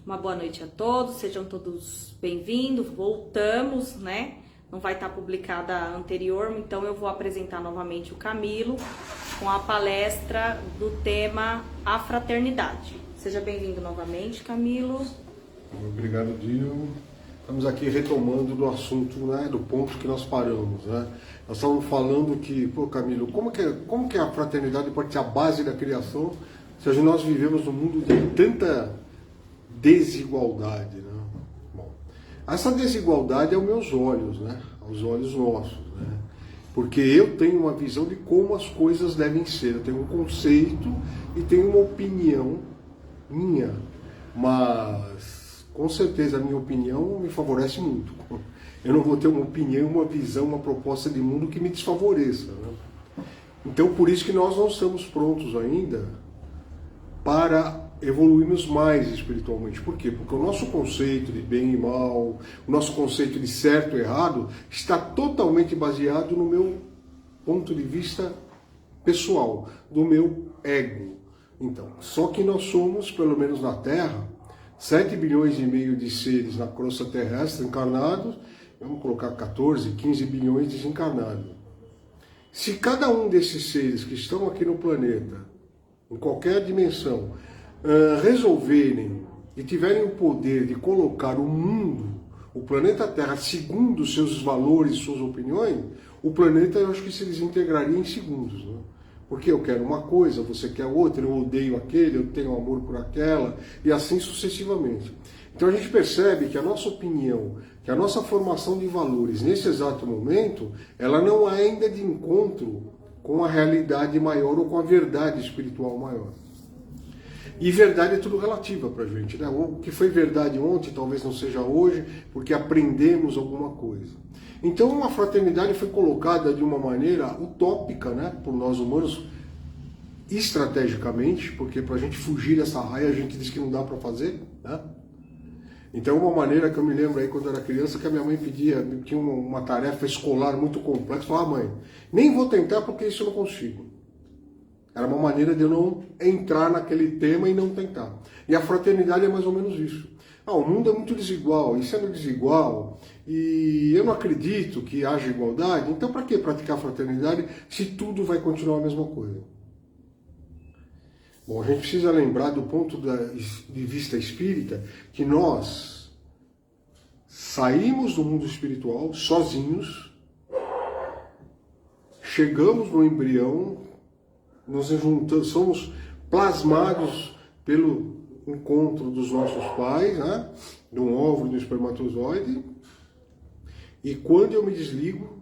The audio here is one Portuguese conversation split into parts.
Uma boa noite a todos, sejam todos bem-vindos. Voltamos, né? Não vai estar publicada a anterior, então eu vou apresentar novamente o Camilo com a palestra do tema A Fraternidade. Seja bem-vindo novamente, Camilo. Obrigado, Dio. Estamos aqui retomando do assunto, né, do ponto que nós paramos, né? Nós estávamos falando que, pô, Camilo, como que a fraternidade pode ser a base da criação se nós vivemos num mundo de tanta desigualdade, né? Bom, essa desigualdade é aos meus olhos, né? Aos olhos nossos, né? Porque eu tenho uma visão de como as coisas devem ser. Eu tenho um conceito e tenho uma opinião minha, mas com certeza a minha opinião me favorece muito. Eu não vou ter uma opinião, uma visão, uma proposta de mundo que me desfavoreça, né? Então, por isso que nós não estamos prontos ainda para evoluirmos mais espiritualmente. Por quê? Porque o nosso conceito de bem e mal, o nosso conceito de certo e errado, está totalmente baseado no meu ponto de vista pessoal, do meu ego. Então, só que nós somos, pelo menos na Terra, 7 bilhões e meio de seres na crosta terrestre encarnados, vamos colocar 14, 15 bilhões desencarnados. Se cada um desses seres que estão aqui no planeta, em qualquer dimensão, resolverem e tiverem o poder de colocar o mundo, o planeta Terra, segundo seus valores, suas opiniões, o planeta, eu acho que se desintegraria em segundos, né? Porque eu quero uma coisa, você quer outra, eu odeio aquele, eu tenho amor por aquela, e assim sucessivamente. Então a gente percebe que a nossa opinião, que a nossa formação de valores nesse exato momento, ela não é ainda de encontro com a realidade maior ou com a verdade espiritual maior. E verdade é tudo relativa para a gente, né? O que foi verdade ontem talvez não seja hoje, porque aprendemos alguma coisa. Então a fraternidade foi colocada de uma maneira utópica, né, por nós humanos, estrategicamente, porque para a gente fugir dessa raia a gente diz que não dá para fazer, né? Então uma maneira que eu me lembro aí quando eu era criança, que a minha mãe pedia, tinha uma tarefa escolar muito complexa, eu falava, mãe, nem vou tentar porque isso eu não consigo. Era uma maneira de eu não entrar naquele tema e não tentar. E a fraternidade é mais ou menos isso. O mundo é muito desigual, e sendo desigual, e eu não acredito que haja igualdade, então para que praticar fraternidade se tudo vai continuar a mesma coisa? Bom, a gente precisa lembrar do ponto de vista espírita que nós saímos do mundo espiritual sozinhos, chegamos no embrião, nos juntamos, somos plasmados pelo encontro dos nossos pais, né? De um óvulo e de um espermatozoide, e quando eu me desligo,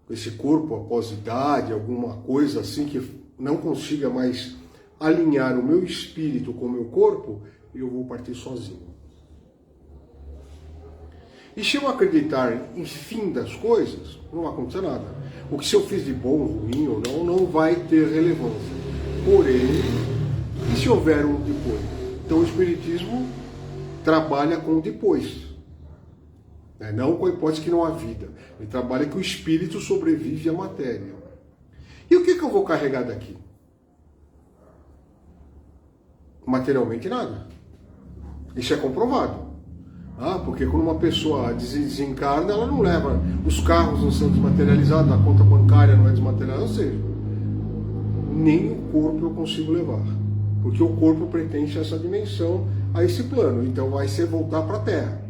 esse corpo após idade, alguma coisa assim que não consiga mais alinhar o meu espírito com o meu corpo, eu vou partir sozinho. E se eu acreditar em fim das coisas, não vai acontecer nada. O que se eu fiz de bom, ruim ou não vai ter relevância. Porém, e se houver um depois? Então o Espiritismo trabalha com o depois. Não com a hipótese que não há vida. Ele trabalha que o espírito sobrevive à matéria. E o que eu vou carregar daqui? Materialmente nada. Isso é comprovado. Porque quando uma pessoa desencarna, ela não leva, os carros não são desmaterializados, a conta bancária não é desmaterializada, ou seja, nem o corpo eu consigo levar. Porque o corpo pertence a essa dimensão, a esse plano, então vai ser voltar para a Terra.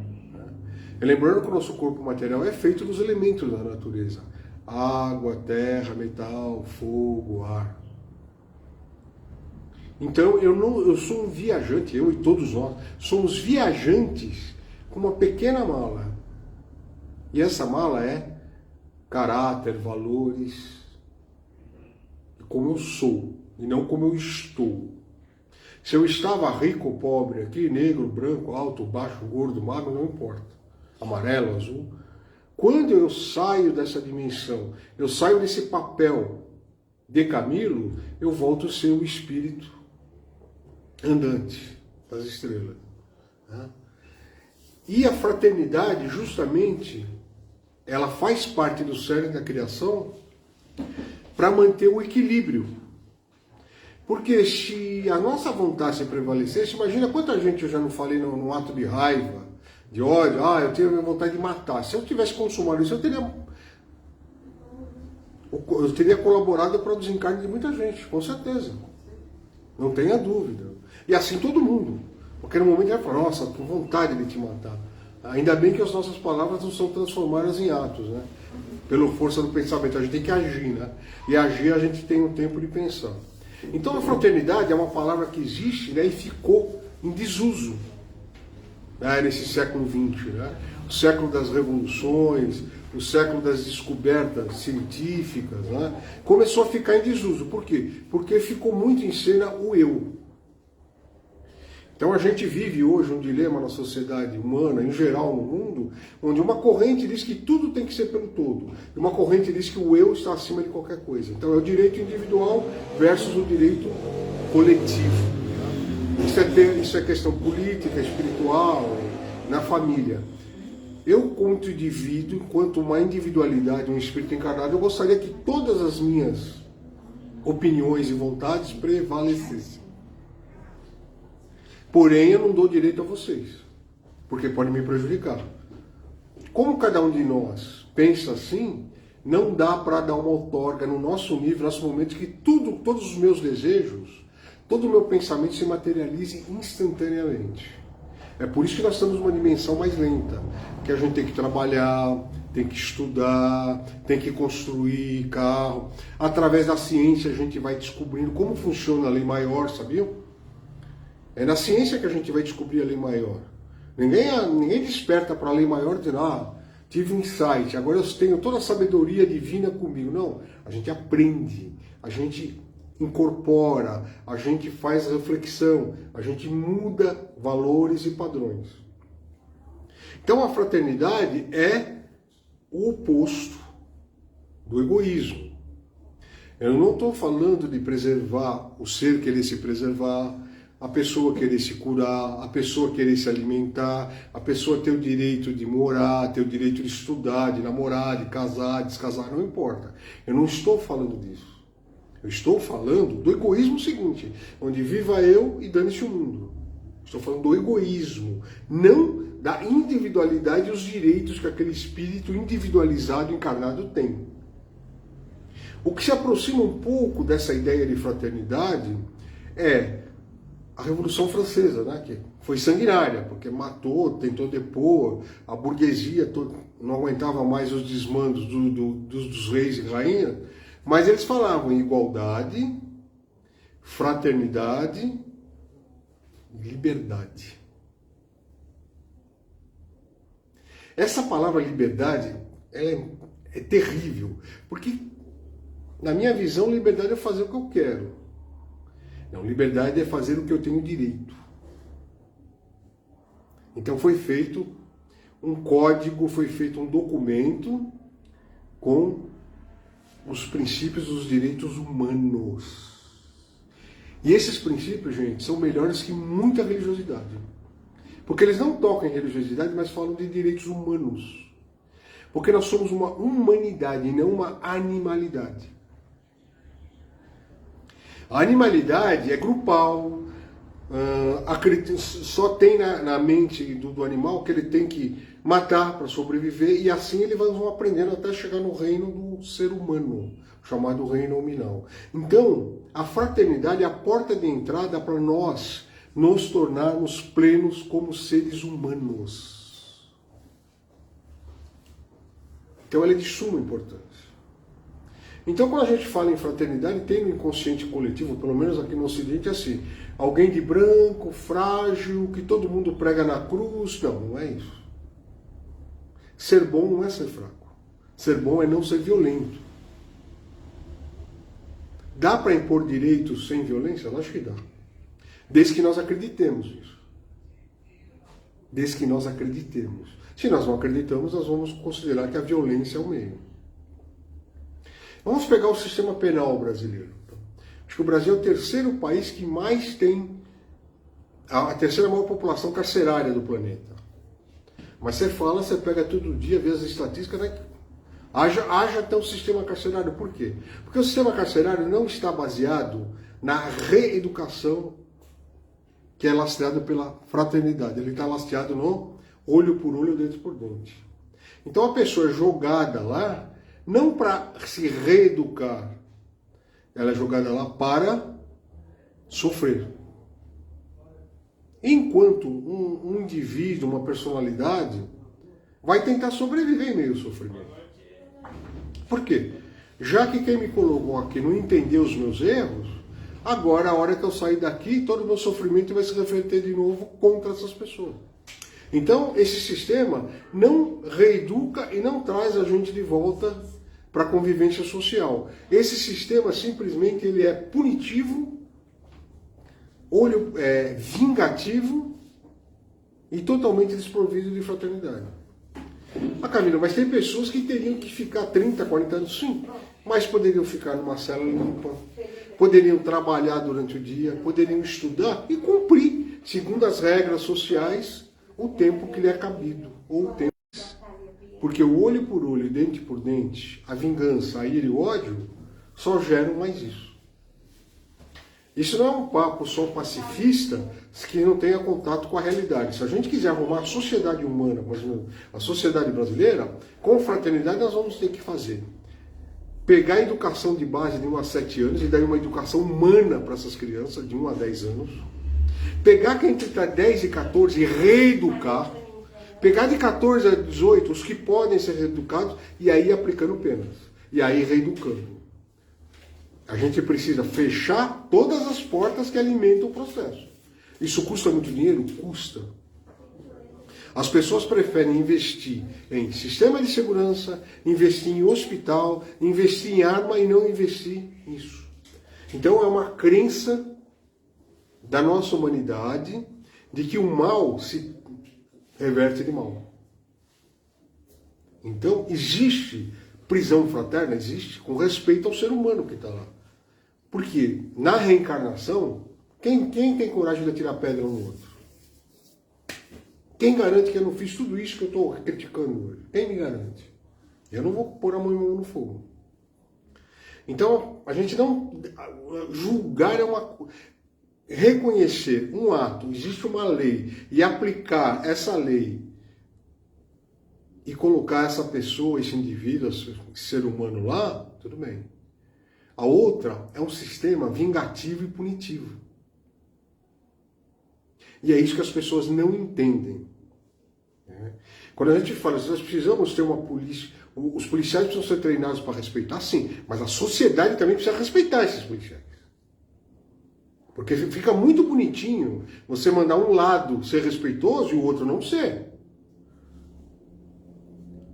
Lembrando que o nosso corpo material é feito dos elementos da natureza: água, terra, metal, fogo, ar. Então eu sou um viajante, eu e todos nós somos viajantes com uma pequena mala. E essa mala é caráter, valores, como eu sou e não como eu estou. Se eu estava rico ou pobre aqui, negro, branco, alto, baixo, gordo, magro, não importa. Amarelo, azul. Quando eu saio dessa dimensão, eu saio desse papel de Camilo, eu volto a ser o espírito andante das estrelas. E a fraternidade, justamente, ela faz parte do cerne da criação para manter o equilíbrio. Porque se a nossa vontade se prevalecesse, imagina quanta gente eu já não falei num ato de raiva, de ódio, eu tenho a minha vontade de matar. Se eu tivesse consumado isso, eu teria colaborado para o desencarne de muita gente, com certeza. Não tenha dúvida. E assim todo mundo. Porque no momento ele fala, nossa, com vontade de te matar. Ainda bem que as nossas palavras não são transformadas em atos, né? Pela força do pensamento. A gente tem que agir, né? E agir a gente tem um tempo de pensar. Então a fraternidade é uma palavra que existe, né, e ficou em desuso, né, nesse século XX. Né? O século das revoluções, o século das descobertas científicas, né, começou a ficar em desuso. Por quê? Porque ficou muito em cena o eu. Então a gente vive hoje um dilema na sociedade humana, em geral no mundo, onde uma corrente diz que tudo tem que ser pelo todo, e uma corrente diz que o eu está acima de qualquer coisa. Então é o direito individual versus o direito coletivo. Isso é questão política, espiritual, na família. Eu, como indivíduo, enquanto uma individualidade, um espírito encarnado, eu gostaria que todas as minhas opiniões e vontades prevalecessem. Porém, eu não dou direito a vocês, porque pode me prejudicar. Como cada um de nós pensa assim, não dá para dar uma outorga no nosso nível, no nosso momento, que todos os meus desejos, todo o meu pensamento se materialize instantaneamente. É por isso que nós estamos numa dimensão mais lenta, que a gente tem que trabalhar, tem que estudar, tem que construir carro. Através da ciência a gente vai descobrindo como funciona a lei maior, sabiam? É na ciência que a gente vai descobrir a lei maior. Ninguém desperta para a lei maior dizendo, tive um insight, agora eu tenho toda a sabedoria divina comigo. Não, a gente aprende, a gente incorpora, a gente faz reflexão, a gente muda valores e padrões. Então a fraternidade é o oposto do egoísmo. Eu não estou falando de preservar o ser querer se preservar, a pessoa querer se curar, a pessoa querer se alimentar, a pessoa ter o direito de morar, ter o direito de estudar, de namorar, de casar, descasar, não importa. Eu não estou falando disso. Eu estou falando do egoísmo seguinte, onde viva eu e dane-se o mundo. Estou falando do egoísmo, não da individualidade e os direitos que aquele espírito individualizado, encarnado tem. O que se aproxima um pouco dessa ideia de fraternidade é a Revolução Francesa, né, que foi sanguinária, porque matou, tentou depor, a burguesia não aguentava mais os desmandos dos reis e rainhas, mas eles falavam em igualdade, fraternidade e liberdade. Essa palavra liberdade ela é terrível, porque na minha visão liberdade é fazer o que eu quero. Não, liberdade é fazer o que eu tenho direito. Então foi feito um código, foi feito um documento com os princípios dos direitos humanos. E esses princípios, gente, são melhores que muita religiosidade. Porque eles não tocam em religiosidade, mas falam de direitos humanos. Porque nós somos uma humanidade e não uma animalidade. A animalidade é grupal, só tem na mente do animal que ele tem que matar para sobreviver, e assim eles vão aprendendo até chegar no reino do ser humano, chamado reino nominal. Então, a fraternidade é a porta de entrada para nós nos tornarmos plenos como seres humanos. Então ela é de suma importância. Então, quando a gente fala em fraternidade, tem no inconsciente coletivo, pelo menos aqui no Ocidente, assim, alguém de branco, frágil, que todo mundo prega na cruz. Não, não é isso. Ser bom não é ser fraco. Ser bom é não ser violento. Dá para impor direitos sem violência? Eu acho que dá. Desde que nós acreditemos nisso. Desde que nós acreditemos. Se nós não acreditamos, nós vamos considerar que a violência é o meio. Vamos pegar o sistema penal brasileiro. Acho que o Brasil é o terceiro país que mais tem a terceira maior população carcerária do planeta. Mas você pega todo dia, vê as estatísticas, né? Haja até o sistema carcerário. Por quê? Porque o sistema carcerário não está baseado na reeducação que é lastreado pela fraternidade. Ele está lastreado no olho por olho, dente por dente. Então a pessoa é jogada lá não para se reeducar, ela é jogada lá para sofrer. Enquanto um indivíduo, uma personalidade, vai tentar sobreviver em meio ao sofrimento. Por quê? Já que quem me colocou aqui não entendeu os meus erros, agora, a hora que eu sair daqui, todo o meu sofrimento vai se refletir de novo contra essas pessoas. Então, esse sistema não reeduca e não traz a gente de volta para a convivência social. Esse sistema, simplesmente, ele é punitivo, vingativo e totalmente desprovido de fraternidade. Ah, Camila, mas tem pessoas que teriam que ficar 30, 40 anos, sim, mas poderiam ficar numa cela limpa, poderiam trabalhar durante o dia, poderiam estudar e cumprir, segundo as regras sociais, o tempo que lhe é cabido, ou o tempo. Porque o olho por olho, dente por dente, a vingança, a ira e o ódio, só geram mais isso. Isso não é um papo só pacifista que não tenha contato com a realidade. Se a gente quiser arrumar a sociedade humana, a sociedade brasileira, com fraternidade nós vamos ter que fazer. Pegar a educação de base de 1 a 7 anos e dar uma educação humana para essas crianças de 1 a 10 anos. Pegar quem está 10 e 14 e reeducar. Pegar de 14 a 18 os que podem ser reeducados e aí aplicando penas. E aí reeducando. A gente precisa fechar todas as portas que alimentam o processo. Isso custa muito dinheiro? Custa. As pessoas preferem investir em sistema de segurança, investir em hospital, investir em arma e não investir nisso. Então é uma crença da nossa humanidade de que o mal se reverte de mal. Então existe prisão fraterna, existe com respeito ao ser humano que está lá. Porque na reencarnação, quem tem coragem de atirar pedra um no outro? Quem garante que eu não fiz tudo isso que eu estou criticando hoje? Quem me garante? Eu não vou pôr a mão no fogo. Então, a gente não... Julgar é uma... Reconhecer um ato, existe uma lei, e aplicar essa lei e colocar essa pessoa, esse indivíduo, esse ser humano lá, tudo bem. A outra é um sistema vingativo e punitivo. E é isso que as pessoas não entendem. Quando a gente fala, nós precisamos ter uma polícia, os policiais precisam ser treinados para respeitar, sim, mas a sociedade também precisa respeitar esses policiais. Porque fica muito bonitinho você mandar um lado ser respeitoso e o outro não ser.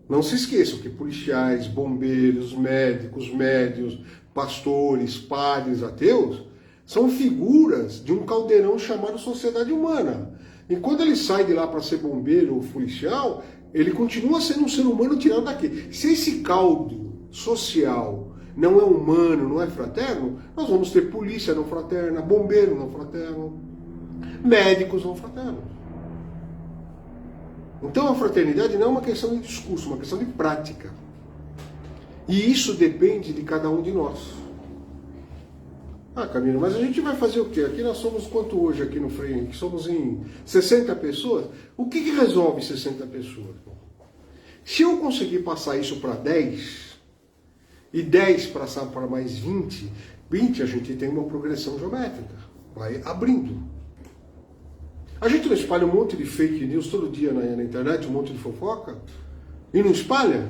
Não se esqueçam que policiais, bombeiros, médicos, médios, pastores, padres, ateus, são figuras de um caldeirão chamado sociedade humana. E quando ele sai de lá para ser bombeiro ou policial, ele continua sendo um ser humano tirado daqui. Se esse caldo social não é humano, não é fraterno, nós vamos ter polícia não fraterna, bombeiro não fraterno, médicos não fraternos. Então a fraternidade não é uma questão de discurso, é uma questão de prática. E isso depende de cada um de nós. Ah, Camilo, mas a gente vai fazer o quê? Aqui nós somos quanto hoje aqui no Freio Henrique? Somos em 60 pessoas? O que resolve 60 pessoas? Se eu conseguir passar isso para 10, e 10 passar para mais 20 a gente tem uma progressão geométrica. Vai abrindo. A gente não espalha um monte de fake news todo dia na internet, um monte de fofoca? E não espalha?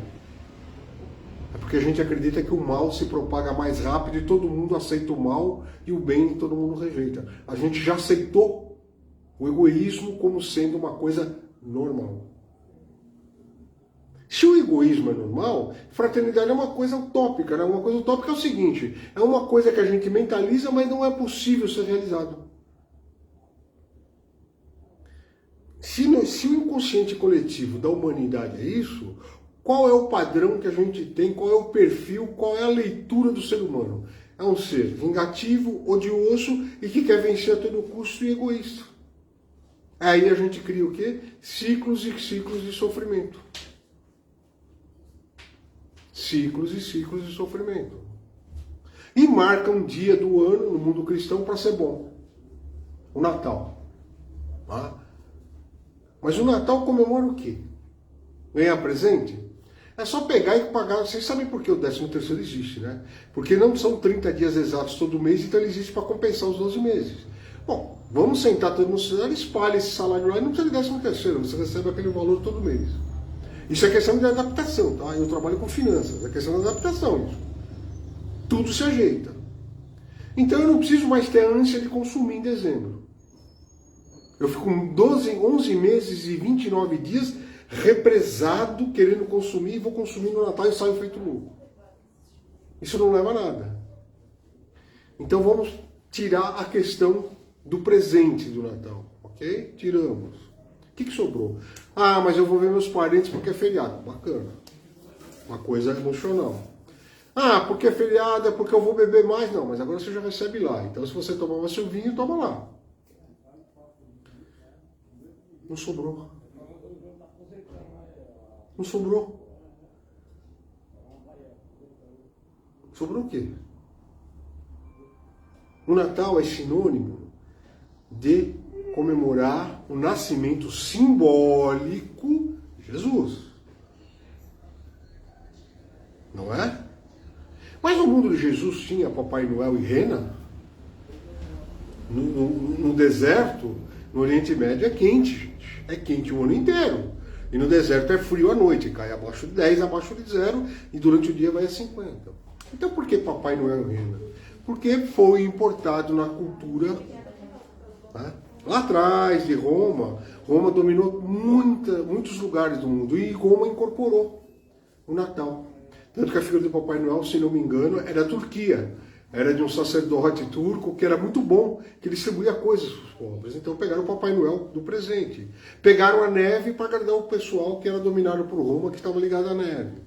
É porque a gente acredita que o mal se propaga mais rápido e todo mundo aceita o mal e o bem todo mundo rejeita. A gente já aceitou o egoísmo como sendo uma coisa normal. Se o egoísmo é normal, fraternidade é uma coisa utópica. Né? Uma coisa utópica é o seguinte, é uma coisa que a gente mentaliza, mas não é possível ser realizado. Se o inconsciente coletivo da humanidade é isso, qual é o padrão que a gente tem, qual é o perfil, qual é a leitura do ser humano? É um ser vingativo, odioso e que quer vencer a todo custo e egoísta. Aí a gente cria o quê? Ciclos e ciclos de sofrimento. Ciclos e ciclos de sofrimento. e marca um dia do ano no mundo cristão para ser bom. O Natal. Tá? Mas o Natal comemora o quê? Ganhar presente? É só pegar e pagar. Vocês sabem por que o 13º existe, né? Porque não são 30 dias exatos todo mês, então ele existe para compensar os 12 meses. Bom, vamos sentar todo mundo, espalha esse salário lá e não precisa de 13º, você recebe aquele valor todo mês. Isso é questão de adaptação, tá? Eu trabalho com finanças, é questão de adaptação isso. Tudo se ajeita. Então eu não preciso mais ter a ânsia de consumir em dezembro. Eu fico com 11 meses e 29 dias represado, querendo consumir, e vou consumir no Natal e saio feito louco. Isso não leva a nada. Então vamos tirar a questão do presente do Natal, ok? Tiramos. O que sobrou? Ah, mas eu vou ver meus parentes porque é feriado. Bacana. Uma coisa emocional. Ah, porque é feriado, é porque eu vou beber mais. Não, mas agora você já recebe lá. Então se você tomar mais seu vinho, toma lá. Não sobrou. Não sobrou. Sobrou o quê? O Natal é sinônimo de comemorar o nascimento simbólico de Jesus. Não é? Mas no mundo de Jesus tinha Papai Noel e Rena? No deserto, no Oriente Médio é quente, gente. É quente o ano inteiro. E no deserto é frio à noite, cai abaixo de 10, abaixo de 0, e durante o dia vai a 50. Então por que Papai Noel e Rena? Porque foi importado na cultura, tá? Lá atrás de Roma. Roma dominou muitos lugares do mundo e Roma incorporou o Natal. Tanto que a figura do Papai Noel, se não me engano, é da Turquia. Era de um sacerdote turco que era muito bom, que distribuía coisas para os pobres. Então pegaram o Papai Noel do presente. Pegaram a neve para agradar o pessoal que era dominado por Roma, que estava ligado à neve.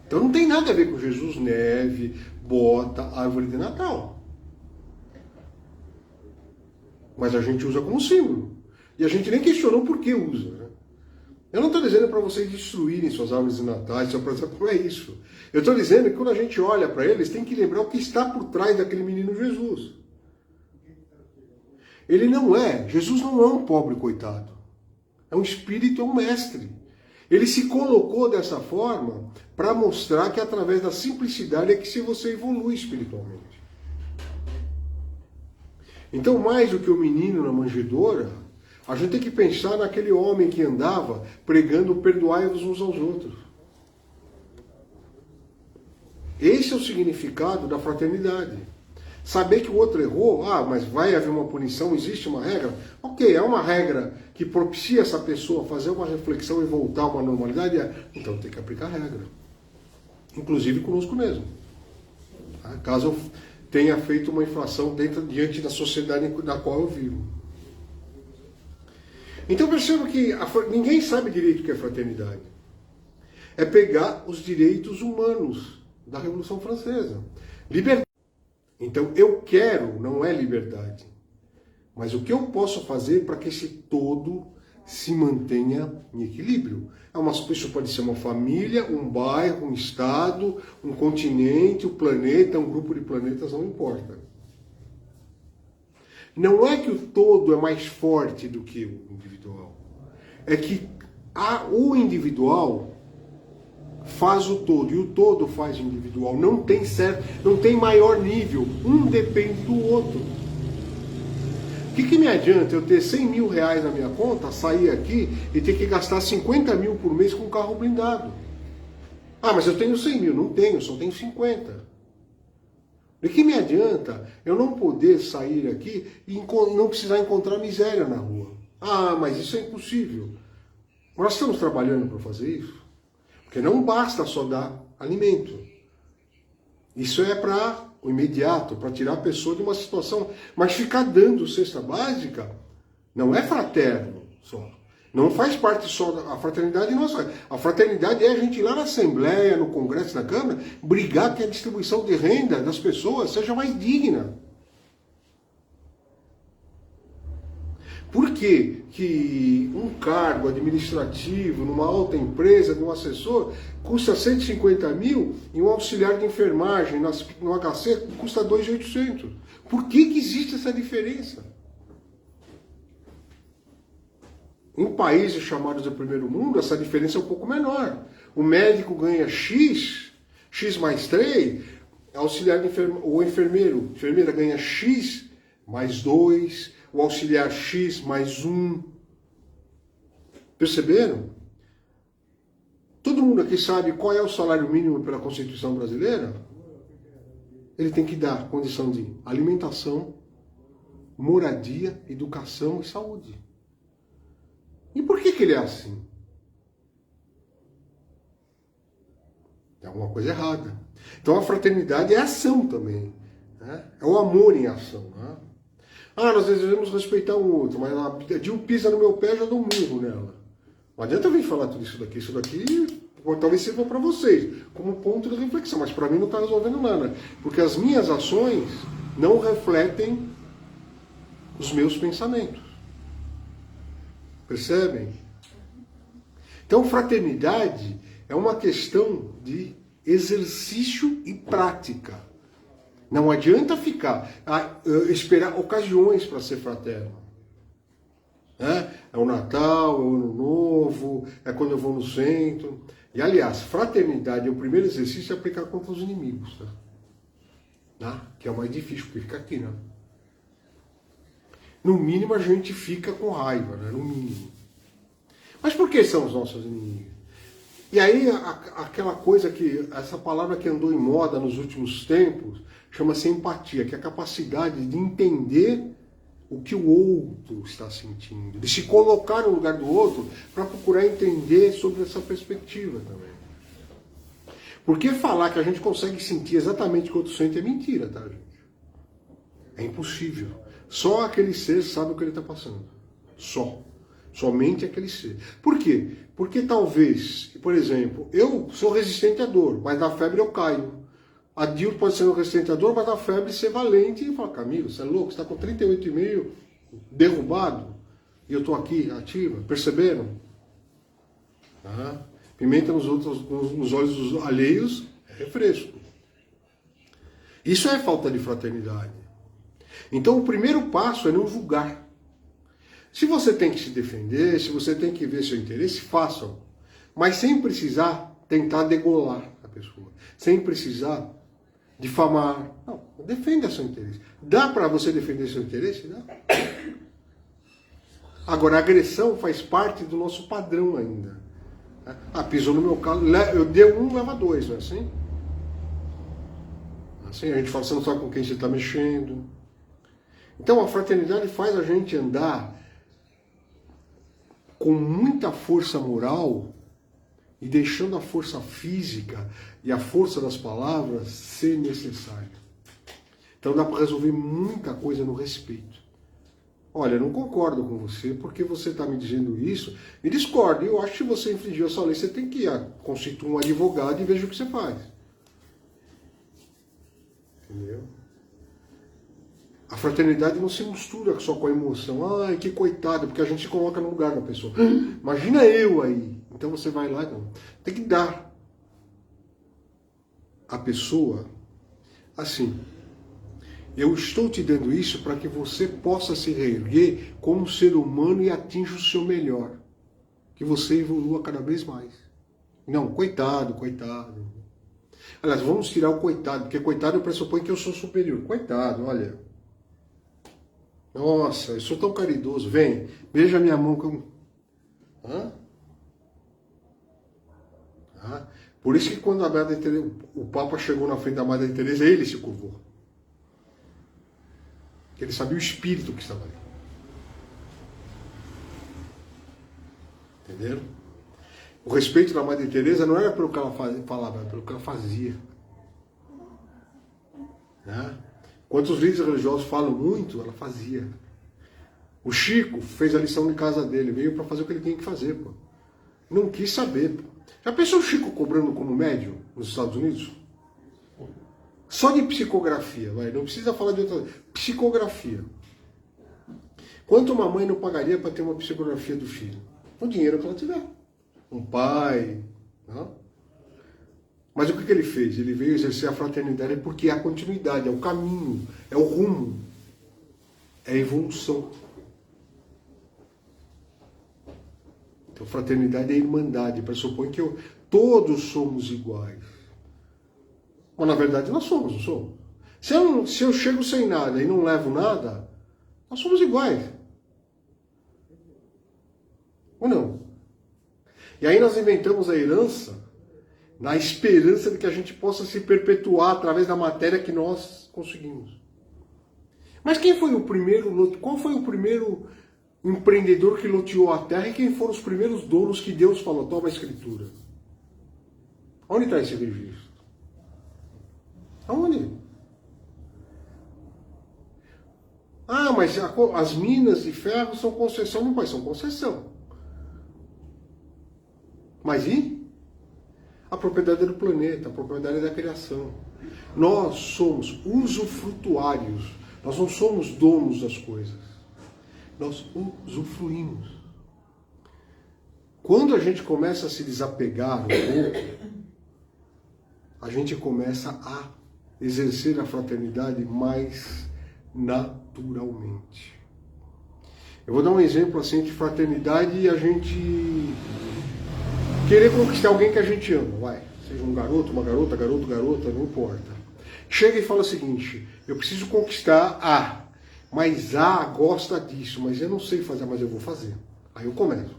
Então não tem nada a ver com Jesus, neve, bota, árvore de Natal. Mas a gente usa como símbolo. E a gente nem questionou por que usa. Né? Eu não estou dizendo para vocês destruírem suas árvores de Natal, não é isso. Eu estou dizendo que quando a gente olha para eles, tem que lembrar o que está por trás daquele menino Jesus. Ele não é, Jesus não é um pobre coitado. É um espírito, é um mestre. Ele se colocou dessa forma para mostrar que através da simplicidade é que se você evolui espiritualmente. Então, mais do que o menino na manjedoura, a gente tem que pensar naquele homem que andava pregando perdoai-vos uns aos outros. Esse é o significado da fraternidade. Saber que o outro errou, mas vai haver uma punição, existe uma regra? Ok, é uma regra que propicia essa pessoa a fazer uma reflexão e voltar a uma normalidade? Então tem que aplicar a regra. Inclusive conosco mesmo. Caso eu tenha feito uma infração diante da sociedade na qual eu vivo. Então perceba que ninguém sabe direito o que é fraternidade. É pegar os direitos humanos da Revolução Francesa. Liberdade. Então eu quero, não é liberdade. Mas o que eu posso fazer para que esse todo se mantenha em equilíbrio? Isso pode ser uma família, um bairro, um estado, um continente, um planeta, um grupo de planetas, não importa. Não é que o todo é mais forte do que o individual. É que o individual faz o todo e o todo faz o individual. Não tem maior nível. Um depende do outro. O que me adianta eu ter 100 mil reais na minha conta, sair aqui e ter que gastar 50 mil por mês com um carro blindado? Mas eu tenho 100 mil. Não tenho, só tenho 50. De que me adianta eu não poder sair aqui e não precisar encontrar miséria na rua? Mas isso é impossível. Nós estamos trabalhando para fazer isso. Porque não basta só dar alimento. Isso é para o imediato, para tirar a pessoa de uma situação. Mas ficar dando cesta básica não é fraterno só. Não faz parte só da fraternidade nossa. A fraternidade é a gente ir lá na Assembleia, no Congresso, na Câmara, brigar que a distribuição de renda das pessoas seja mais digna. Por que um cargo administrativo numa alta empresa, de um assessor, custa 150 mil e um auxiliar de enfermagem no HC custa 2.800? Por que existe essa diferença? Em países chamados de primeiro mundo, essa diferença é um pouco menor. O médico ganha X, X mais 3, auxiliar de o enfermeira ganha X mais 2, o auxiliar X mais 1. Perceberam? Todo mundo aqui sabe qual é o salário mínimo pela Constituição brasileira? Ele tem que dar condição de alimentação, moradia, educação e saúde. E por que ele é assim? Tem alguma coisa errada. Então a fraternidade é ação também. Né? É o amor em ação. Né? Nós devemos respeitar um outro, mas a Dil pisa no meu pé, já dou um murro nela. Não adianta vir falar tudo isso daqui. Isso daqui talvez sirva para vocês, como ponto de reflexão, mas para mim não está resolvendo nada. Porque as minhas ações não refletem os meus pensamentos. Percebem? Então, fraternidade é uma questão de exercício e prática. Não adianta esperar ocasiões para ser fraterno. É o Natal, é o Ano Novo, é quando eu vou no centro. E, aliás, fraternidade é o primeiro exercício a aplicar contra os inimigos. Tá? Que é o mais difícil, porque fica aqui, né? No mínimo a gente fica com raiva, né? No mínimo. Mas por que são os nossos inimigos? E aí aquela coisa essa palavra que andou em moda nos últimos tempos, chama-se empatia, que é a capacidade de entender o que o outro está sentindo, de se colocar no lugar do outro para procurar entender sobre essa perspectiva também. Porque falar que a gente consegue sentir exatamente o que o outro sente é mentira, tá, gente? É impossível. Só aquele ser sabe o que ele está passando. Somente aquele ser. Por quê? Porque talvez, por exemplo, eu sou resistente à dor, mas na febre eu caio. A Dil pode ser resistente à dor, mas na febre ser valente e falar, Camilo, você é louco, você está com 38,5 derrubado, e eu estou aqui ativa. Perceberam? Pimenta nos olhos dos alheios é refresco. Isso é falta de fraternidade. Então o primeiro passo é não julgar. Se você tem que se defender, se você tem que ver seu interesse, façam. Mas sem precisar tentar degolar a pessoa. Sem precisar difamar. Não, defenda seu interesse. Dá para você defender seu interesse? Dá. Agora, a agressão faz parte do nosso padrão ainda. Pisou no meu calo, eu dei um, leva dois, não é assim? Assim a gente fala, você não sabe com quem você está mexendo. Então a fraternidade faz a gente andar com muita força moral e deixando a força física e a força das palavras ser necessária. Então dá para resolver muita coisa no respeito. Olha, eu não concordo com você porque você está me dizendo isso. Me discordo. Eu acho que se você infringiu essa lei, você tem que constituir um advogado e veja o que você faz. Entendeu? A fraternidade não se mistura só com a emoção. Ai, que coitado, porque a gente se coloca no lugar da pessoa. Imagina eu aí. Então você vai lá e não. Tem que dar a pessoa assim. Eu estou te dando isso para que você possa se reerguer como ser humano e atinja o seu melhor. Que você evolua cada vez mais. Não, coitado, coitado. Aliás, vamos tirar o coitado, porque coitado pressupõe que eu sou superior. Coitado, olha. Nossa, eu sou tão caridoso. Vem, beija a minha mão. Por isso que quando o Papa chegou na frente da Madre Teresa, ele se curvou. Ele sabia o espírito que estava ali. Entenderam? O respeito da Madre Teresa não era pelo que ela falava, era pelo que ela fazia. Quanto os líderes religiosos falam muito, ela fazia. O Chico fez a lição de casa dele, veio para fazer o que ele tinha que fazer, pô. Não quis saber, pô. Já pensou o Chico cobrando como médium nos Estados Unidos? Só de psicografia, vai. Não precisa falar de outra. Psicografia. Quanto uma mãe não pagaria para ter uma psicografia do filho? Com o dinheiro que ela tiver. Um pai. Não? Mas o que ele fez? Ele veio exercer a fraternidade porque é a continuidade, é o caminho, é o rumo, é a evolução. Então, fraternidade é irmandade, pressupõe que todos somos iguais. Mas na verdade nós somos, não somos? Se eu chego sem nada e não levo nada, nós somos iguais. Ou não? E aí nós inventamos a herança na esperança de que a gente possa se perpetuar através da matéria que nós conseguimos. Mas quem foi o primeiro, qual foi o primeiro empreendedor que loteou a terra e quem foram os primeiros donos que Deus falou, toma a escritura? Onde está esse registro? Aonde? Ah, mas as minas de ferro são concessão, não pode, são concessão. Mas e? A propriedade do planeta, a propriedade da criação. Nós somos usufrutuários. Nós não somos donos das coisas. Nós usufruímos. Quando a gente começa a se desapegar um pouco, a gente começa a exercer a fraternidade mais naturalmente. Eu vou dar um exemplo assim de fraternidade e a gente querer conquistar alguém que a gente ama, vai. Seja um garoto, uma garota, garoto, garota, não importa. Chega e fala o seguinte, eu preciso conquistar A, mas A gosta disso, mas eu não sei fazer, mas eu vou fazer. Aí eu começo.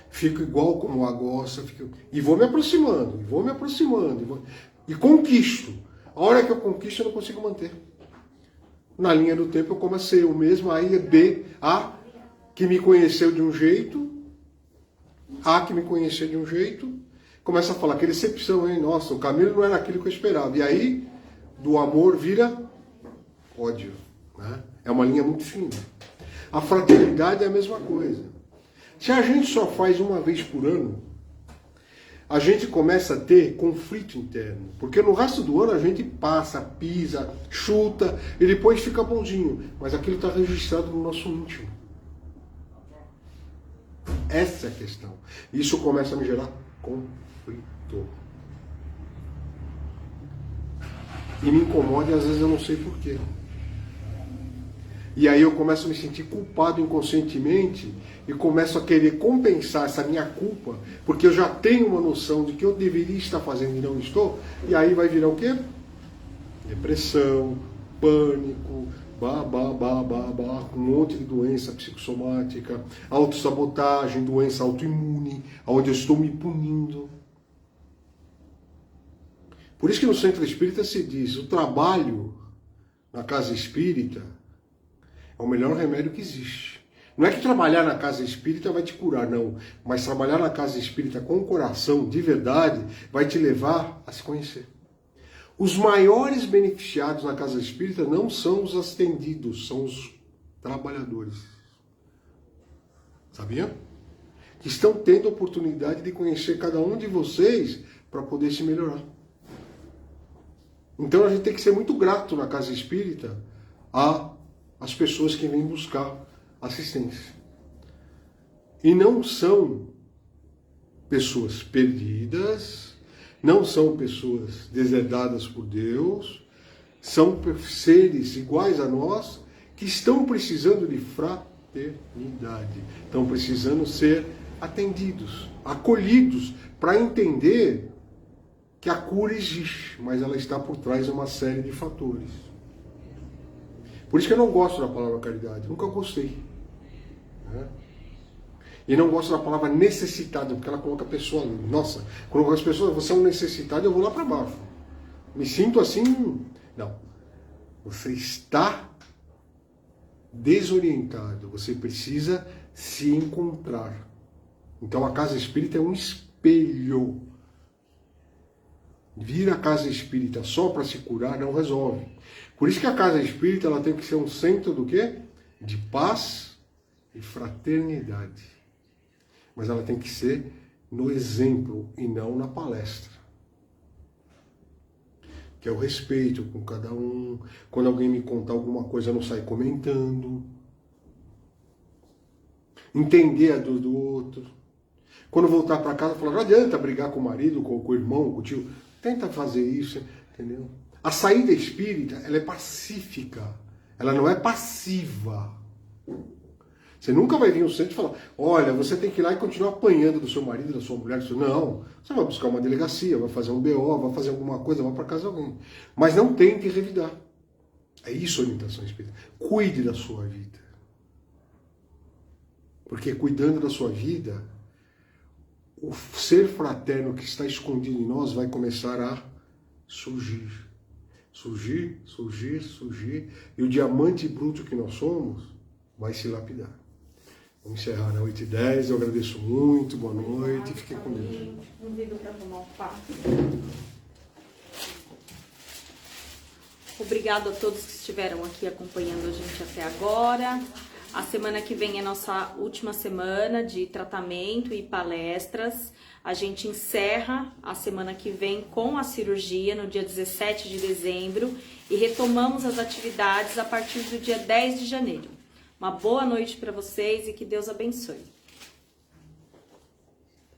Fico igual como A gosta, e vou me aproximando, e conquisto. A hora que eu conquisto, eu não consigo manter. Na linha do tempo, eu começo a ser eu mesmo, aí é B, A, que me conheceu de um jeito, A que me conhecia de um jeito, começa a falar, que decepção, hein? Nossa, o Camilo não era aquilo que eu esperava. E aí, do amor vira ódio. Né? É uma linha muito fina. A fraternidade é a mesma coisa. Se a gente só faz uma vez por ano, a gente começa a ter conflito interno. Porque no resto do ano a gente passa, pisa, chuta, e depois fica bonzinho. Mas aquilo está registrado no nosso íntimo. Essa é a questão. Isso começa a me gerar conflito. E me incomoda e às vezes eu não sei porquê. E aí eu começo a me sentir culpado inconscientemente e começo a querer compensar essa minha culpa, porque eu já tenho uma noção de que eu deveria estar fazendo e não estou, e aí vai virar o quê? Depressão, pânico, com um monte de doença psicossomática, autossabotagem, doença autoimune, onde eu estou me punindo. Por isso que no Centro Espírita se diz, o trabalho na casa espírita é o melhor remédio que existe. Não é que trabalhar na casa espírita vai te curar, não. Mas trabalhar na casa espírita com o coração, de verdade, vai te levar a se conhecer. Os maiores beneficiados na casa espírita não são os atendidos, são os trabalhadores. Sabia? Que estão tendo a oportunidade de conhecer cada um de vocês para poder se melhorar. Então a gente tem que ser muito grato na casa espírita às pessoas que vêm buscar assistência. E não são pessoas perdidas, não são pessoas deserdadas por Deus, são seres iguais a nós que estão precisando de fraternidade, estão precisando ser atendidos, acolhidos, para entender que a cura existe, mas ela está por trás de uma série de fatores. Por isso que eu não gosto da palavra caridade, nunca gostei. Né? E não gosto da palavra necessitado, porque ela coloca a pessoa ali. Nossa, quando as pessoas, você é um necessitado, eu vou lá para baixo. Me sinto assim. Não. Você está desorientado, você precisa se encontrar. Então a casa espírita é um espelho. Vir à casa espírita só para se curar não resolve. Por isso que a casa espírita ela tem que ser um centro do quê? De paz e fraternidade. Mas ela tem que ser no exemplo e não na palestra. Que é o respeito com cada um. Quando alguém me contar alguma coisa, eu não saio comentando. entender a dor do outro. Quando voltar para casa, falar, não adianta brigar com o marido, com o irmão, com o tio. Tenta fazer isso, entendeu? A saída espírita, ela é pacífica. Ela não é passiva. Você nunca vai vir um centro e falar, olha, você tem que ir lá e continuar apanhando do seu marido, da sua mulher. Não, você vai buscar uma delegacia, vai fazer um BO, vai fazer alguma coisa, vai para casa de alguém. Mas não tente revidar. É isso a orientação espírita. Cuide da sua vida. Porque cuidando da sua vida, o ser fraterno que está escondido em nós vai começar a surgir. Surgir, surgir, surgir. E o diamante bruto que nós somos vai se lapidar. Vamos encerrar na 8h10. Eu agradeço muito. Boa noite. Fiquem com Deus. Convido para tomar um papo. Obrigado a todos que estiveram aqui acompanhando a gente até agora. A semana que vem é nossa última semana de tratamento e palestras. A gente encerra a semana que vem com a cirurgia no dia 17 de dezembro e retomamos as atividades a partir do dia 10 de janeiro. Uma boa noite para vocês e que Deus abençoe.